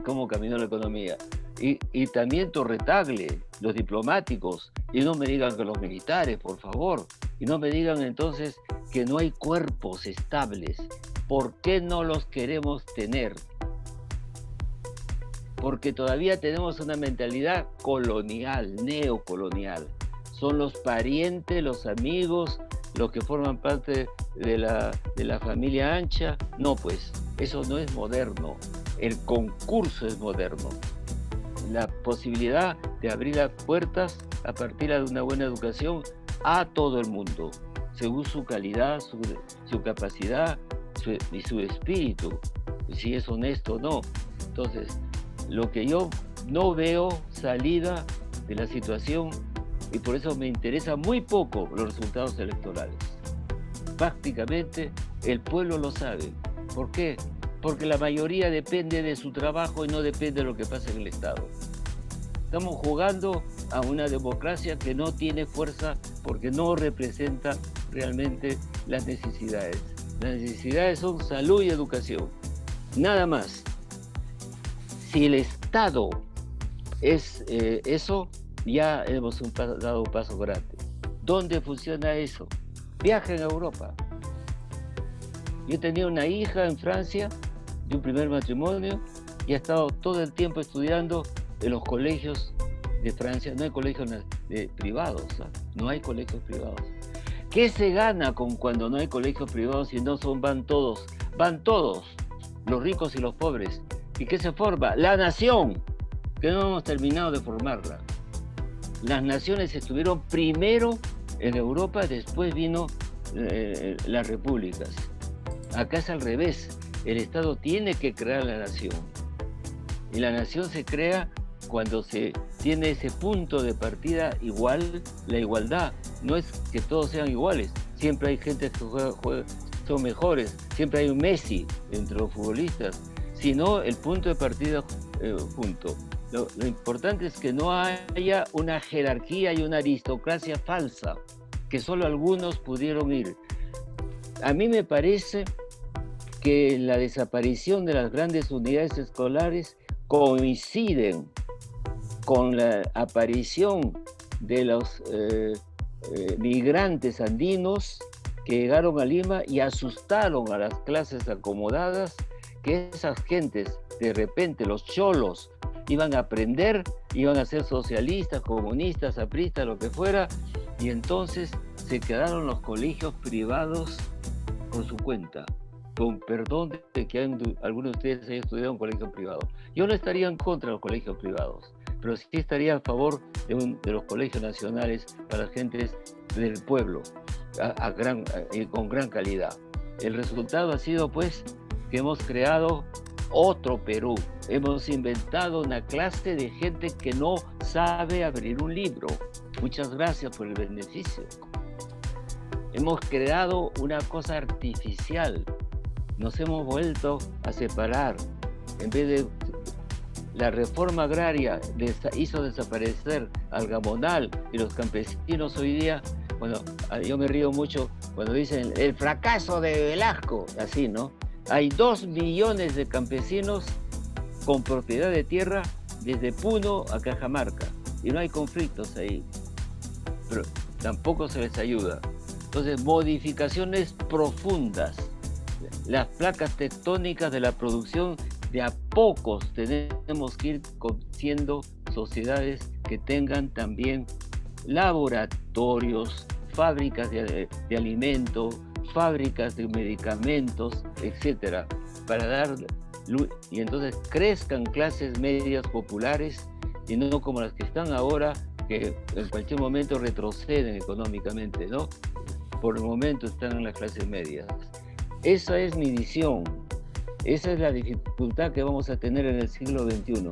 cómo caminó la economía. Y también Torretagle, los diplomáticos, y no me digan que los militares, por favor, y no me digan entonces que no hay cuerpos estables. ¿Por qué no los queremos tener? Porque todavía tenemos una mentalidad colonial, neocolonial. Son los parientes, los amigos, los que forman parte de la familia ancha. No, pues, eso no es moderno. El concurso es moderno. La posibilidad de abrir las puertas a partir de una buena educación a todo el mundo, según su calidad, su capacidad y su espíritu, si es honesto o no. Entonces, lo que yo no veo salida de la situación, y por eso me interesa muy poco los resultados electorales. Prácticamente el pueblo lo sabe. ¿Por qué? Porque la mayoría depende de su trabajo y no depende de lo que pasa en el Estado. Estamos jugando a una democracia que no tiene fuerza porque no representa realmente las necesidades. Las necesidades son salud y educación. Nada más. Si el Estado es eso, ya hemos dado un paso grande. ¿Dónde funciona eso? Viaja en Europa. Yo tenía una hija en Francia de un primer matrimonio y ha estado todo el tiempo estudiando en los colegios de Francia. No hay colegios privados, no hay colegios privados. ¿Qué se gana cuando no hay colegios privados si no van todos? Van todos, los ricos y los pobres. ¿Y qué se forma? La nación, que no hemos terminado de formarla. Las naciones estuvieron primero en Europa, después vino las repúblicas. Acá es al revés. El Estado tiene que crear la nación. Y la nación se crea cuando se tiene ese punto de partida igual, la igualdad. No es que todos sean iguales. Siempre hay gente que son mejores. Siempre hay un Messi entre los futbolistas. Sino el punto de partida junto. Lo importante es que no haya una jerarquía y una aristocracia falsa, que solo algunos pudieron ir. A mí me parece que la desaparición de las grandes unidades escolares coinciden con la aparición de los migrantes andinos que llegaron a Lima y asustaron a las clases acomodadas, que esas gentes, de repente los cholos, iban a aprender, iban a ser socialistas, comunistas, apristas, lo que fuera, y entonces se quedaron los colegios privados por su cuenta, con perdón de que algunos de ustedes hayan estudiado en un colegio privado. Yo no estaría en contra de los colegios privados, pero sí estaría a favor de los colegios nacionales para las gentes del pueblo, con gran calidad. El resultado ha sido, pues, que hemos creado otro Perú. Hemos inventado una clase de gente que no sabe abrir un libro. Muchas gracias por el beneficio. Hemos creado una cosa artificial. Nos hemos vuelto a separar. En vez de la reforma agraria hizo desaparecer al gamonal y los campesinos hoy día, bueno, yo me río mucho cuando dicen el fracaso de Velasco, así, ¿no? Hay 2 millones de campesinos con propiedad de tierra desde Puno a Cajamarca y no hay conflictos ahí, pero tampoco se les ayuda. Entonces, modificaciones profundas. Las placas tectónicas de la producción, de a pocos tenemos que ir siendo sociedades que tengan también laboratorios, fábricas de alimentos, fábricas de medicamentos, etcétera, para dar luz, y entonces crezcan clases medias populares y no como las que están ahora, que en cualquier momento retroceden económicamente, ¿no? Por el momento están en las clases medias. Esa es mi visión. Esa es la dificultad que vamos a tener en el siglo XXI.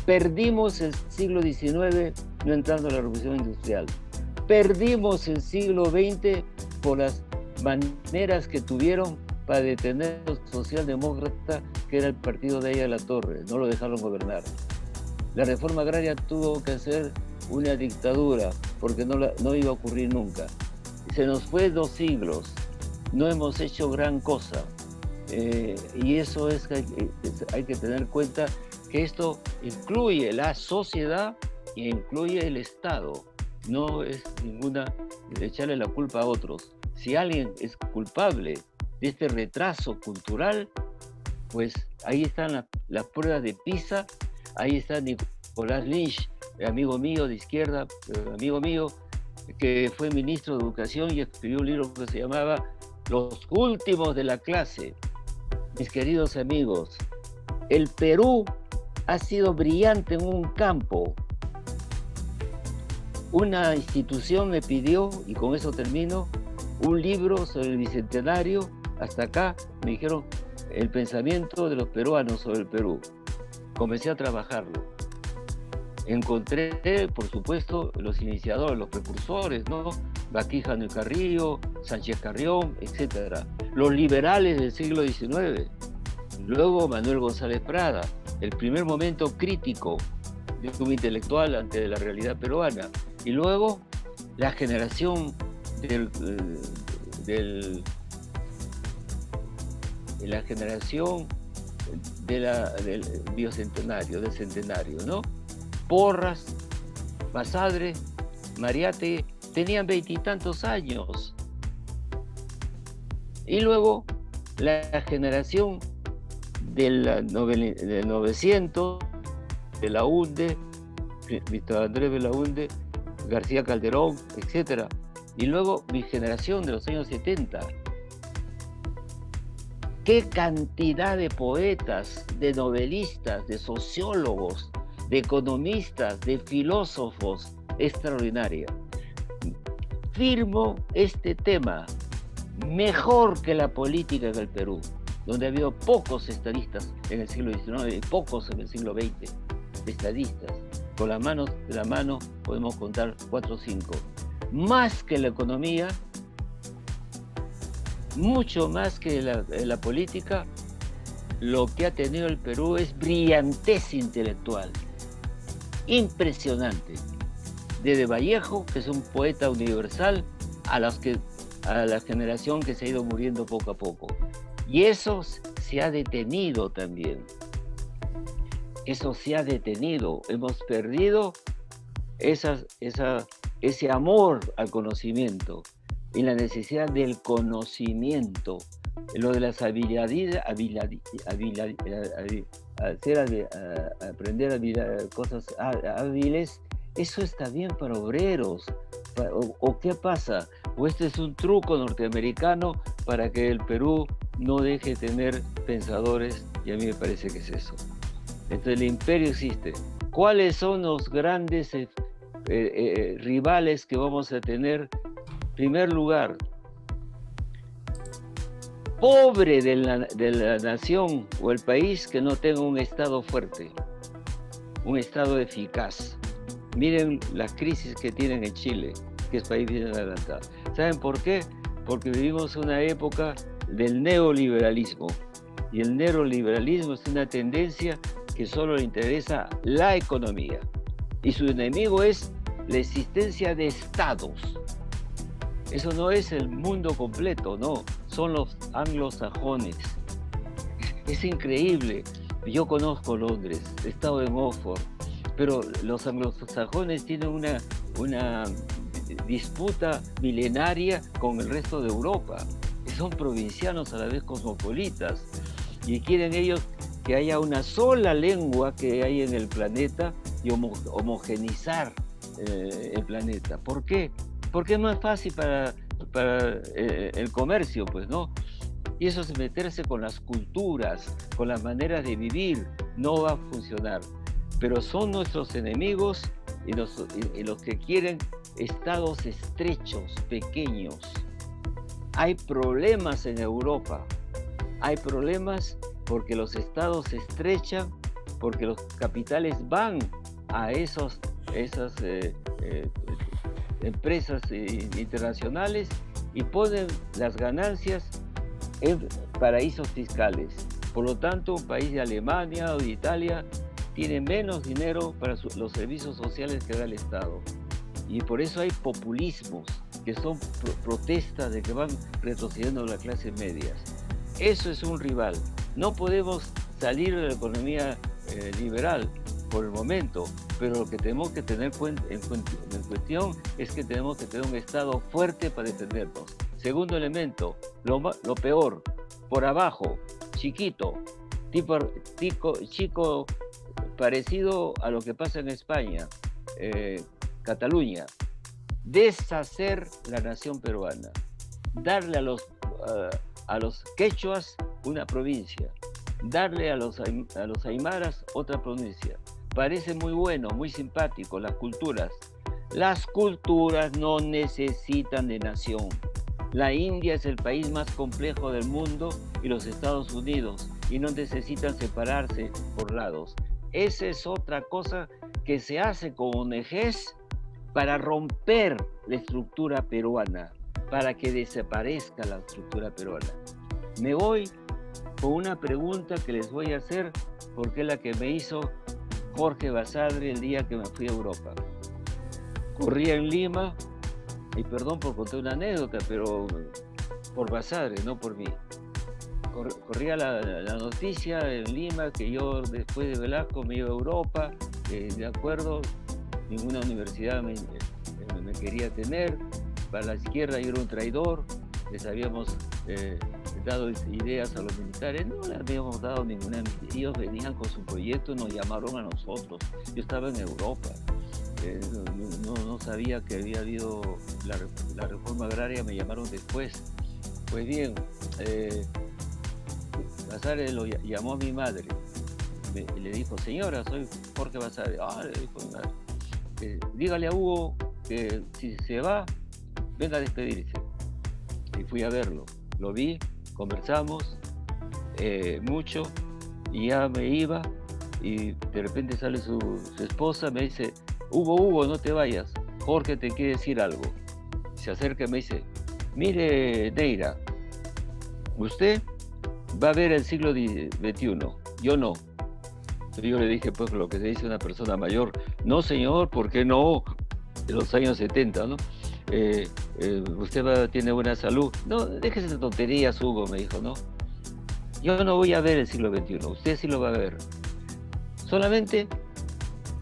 Perdimos el siglo XIX no entrando a la revolución industrial. Perdimos el siglo XX por las maneras que tuvieron para detener al socialdemócrata, que era el partido de Aya La Torre. No lo dejaron gobernar. La reforma agraria tuvo que hacer una dictadura, porque no iba a ocurrir nunca. Se nos fue 2 siglos. no hemos hecho gran cosa. Y eso es que hay que tener en cuenta que esto incluye la sociedad e incluye el Estado. No es ninguna echarle la culpa a otros. Si alguien es culpable de este retraso cultural, pues ahí están las pruebas de PISA, ahí está Nicolás Lynch, amigo mío de izquierda, amigo mío, que fue ministro de Educación y escribió un libro que se llamaba Los últimos de la clase. Mis queridos amigos, el Perú ha sido brillante en un campo. Una institución me pidió, y con eso termino, un libro sobre el Bicentenario. Hasta acá me dijeron el pensamiento de los peruanos sobre el Perú. Comencé a trabajarlo. Encontré, por supuesto, los iniciadores, los precursores, ¿no? Baquijano y Carrillo, Sánchez Carrión, etc. Los liberales del siglo XIX. Luego Manuel González Prada, el primer momento crítico de un intelectual ante la realidad peruana. Y luego la generación del bicentenario, del centenario, ¿no? Porras, Basadre, Mariátegui, tenían 20 y tantos años. Y luego la generación del 900, de Belaúnde, Víctor Andrés Belaúnde, García Calderón, etc. Y luego mi generación de los años 70. ¿Qué cantidad de poetas, de novelistas, de sociólogos, de economistas, de filósofos extraordinaria? Firmo este tema, mejor que la política en el Perú, donde ha habido pocos estadistas en el siglo XIX y pocos en el siglo XX, estadistas. Con las manos de la mano podemos contar 4 o 5. Más que la economía, mucho más que la política, lo que ha tenido el Perú es brillantez intelectual. Impresionante. Desde Vallejo, que es un poeta universal, a la generación que se ha ido muriendo poco a poco. Y eso se ha detenido también. Eso se ha detenido. Hemos perdido ese amor al conocimiento y la necesidad del conocimiento. Lo de las habilidades, aprender cosas hábiles, eso está bien para obreros. ¿O qué pasa? ¿O este es un truco norteamericano para que el Perú no deje de tener pensadores? Y a mí me parece que es eso. Entonces el imperio existe. ¿Cuáles son los grandes rivales que vamos a tener? En primer lugar, pobre de la nación o el país que no tenga un Estado fuerte, un Estado eficaz. Miren las crisis que tienen en Chile, que es país bien adelantado. ¿Saben por qué? Porque vivimos una época del neoliberalismo. Y el neoliberalismo es una tendencia que solo le interesa la economía. Y su enemigo es la existencia de estados. Eso no es el mundo completo, no. Son los anglosajones. Es increíble. Yo conozco Londres, he estado en Oxford, pero los anglosajones tienen una disputa milenaria con el resto de Europa. Son provincianos a la vez cosmopolitas y quieren ellos que haya una sola lengua que hay en el planeta y homogenizar el planeta. ¿Por qué? Porque es más fácil para el comercio, pues, ¿no? Y eso es meterse con las culturas, con las maneras de vivir, no va a funcionar. Pero son nuestros enemigos y los que quieren estados estrechos, pequeños. Hay problemas en Europa, hay problemas porque los estados se estrechan, porque los capitales van a esas empresas internacionales y ponen las ganancias en paraísos fiscales. Por lo tanto, un país de Alemania o de Italia tiene menos dinero para los servicios sociales que da el Estado. Y por eso hay populismos. que son protestas de que van retrocediendo las clases medias. Eso es un rival. No podemos salir de la economía liberal por el momento, pero lo que tenemos que tener en cuestión es que tenemos que tener un Estado fuerte para defendernos. Segundo elemento, lo peor, por abajo, chiquito, chico parecido a lo que pasa en España, Cataluña, deshacer la nación peruana, darle a los quechuas una provincia, darle a los aymaras otra provincia. Parece muy bueno, muy simpático, las culturas. Las culturas no necesitan de nación. La India es el país más complejo del mundo y los Estados Unidos, y no necesitan separarse por lados. Esa es otra cosa que se hace con ONGs para romper la estructura peruana, para que desaparezca la estructura peruana. Me voy con una pregunta que les voy a hacer, porque es la que me hizo Jorge Basadre el día que me fui a Europa. Corría en Lima, y perdón por contar una anécdota, pero por Basadre, no por mí. Corría la noticia en Lima que yo después de Velasco me iba a Europa, de acuerdo, ninguna universidad me quería tener, para la izquierda yo era un traidor, les habíamos dado ideas a los militares, no les habíamos dado ninguna, ellos venían con su proyecto, nos llamaron a nosotros, yo estaba en Europa, no sabía que había habido la reforma agraria, me llamaron después. Pues bien, Basadre lo llamó a mi madre, y le dijo, señora, soy Jorge Basadre. Le dijo mi madre, dígale a Hugo que si se va, venga a despedirse. Y fui a verlo, lo vi, conversamos mucho, y ya me iba, y de repente sale su esposa, me dice, Hugo, no te vayas, Jorge te quiere decir algo. Se acerca y me dice, mire, Neira, usted va a ver el siglo XXI, yo no. Yo le dije, pues, lo que se dice una persona mayor, no señor, ¿por qué no? De los años 70, ¿no? Usted tiene buena salud. No, déjese de tonterías, Hugo, me dijo, ¿no? Yo no voy a ver el siglo XXI, usted sí lo va a ver. Solamente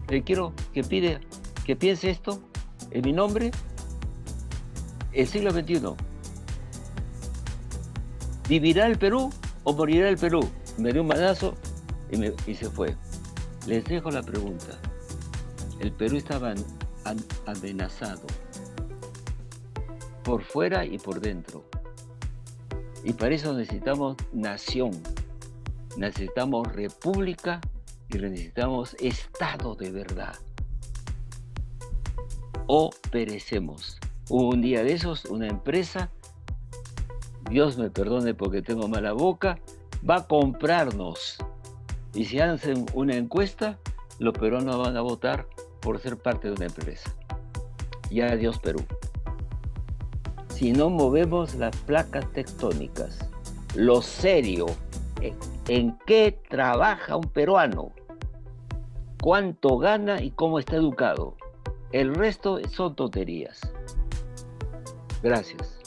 le quiero que piense esto en mi nombre, el siglo XXI. ¿Vivirá el Perú o morirá el Perú? Me dio un manazo y se fue. Les dejo la pregunta. El Perú estaba amenazado por fuera y por dentro. Y para eso necesitamos nación, necesitamos república y necesitamos Estado de verdad. O perecemos. Hubo un día de esos, una empresa, Dios me perdone porque tengo mala boca, va a comprarnos. Y si hacen una encuesta, los peruanos van a votar por ser parte de una empresa. Y adiós Perú. Si no movemos las placas tectónicas, lo serio, en qué trabaja un peruano, cuánto gana y cómo está educado. El resto son tonterías. Gracias.